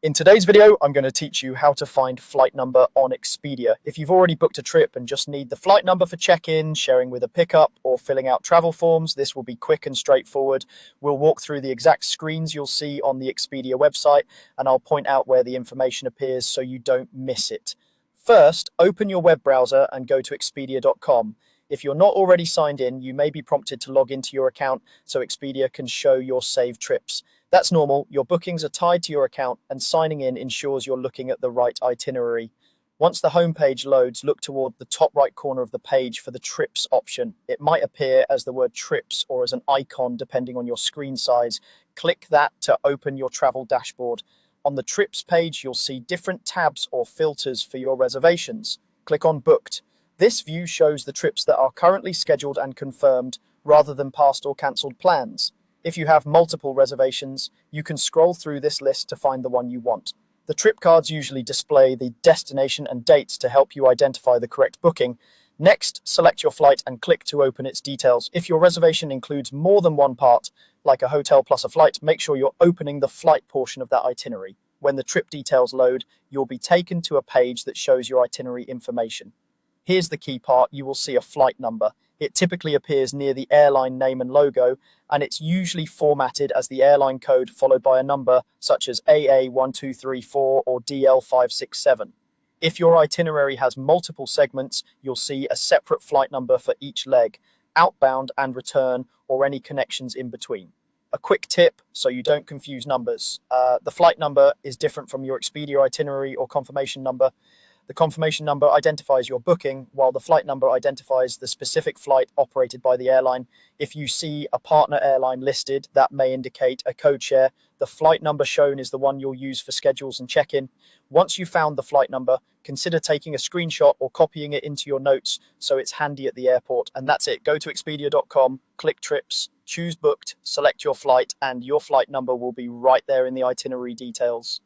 In today's video, I'm going to teach you how to find flight number on Expedia. If you've already booked a trip and just need the flight number for check-in, sharing with a pickup, or filling out travel forms, this will be quick and straightforward. We'll walk through the exact screens you'll see on the Expedia website, and I'll point out where the information appears so you don't miss it. First, open your web browser and go to expedia.com. If you're not already signed in, you may be prompted to log into your account so Expedia can show your saved trips. That's normal. Your bookings are tied to your account, and signing in ensures you're looking at the right itinerary. Once the homepage loads, look toward the top right corner of the page for the trips option. It might appear as the word trips or as an icon depending on your screen size. Click that to open your travel dashboard. On the trips page, you'll see different tabs or filters for your reservations. Click on Booked. This view shows the trips that are currently scheduled and confirmed rather than past or cancelled plans. If you have multiple reservations, you can scroll through this list to find the one you want. The trip cards usually display the destination and dates to help you identify the correct booking. Next, select your flight and click to open its details. If your reservation includes more than one part, like a hotel plus a flight, make sure you're opening the flight portion of that itinerary. When the trip details load, you'll be taken to a page that shows your itinerary information. Here's the key part: you will see a flight number. It typically appears near the airline name and logo, and it's usually formatted as the airline code followed by a number such as AA1234 or DL567. If your itinerary has multiple segments, you'll see a separate flight number for each leg, outbound and return, or any connections in between. A quick tip so you don't confuse numbers. The flight number is different from your Expedia itinerary or confirmation number. The confirmation number identifies your booking, while the flight number identifies the specific flight operated by the airline. If you see a partner airline listed, that may indicate a code share. The flight number shown is the one you'll use for schedules and check-in. Once you've found the flight number, consider taking a screenshot or copying it into your notes so it's handy at the airport. And that's it. Go to expedia.com, click trips, choose booked, select your flight, and your flight number will be right there in the itinerary details.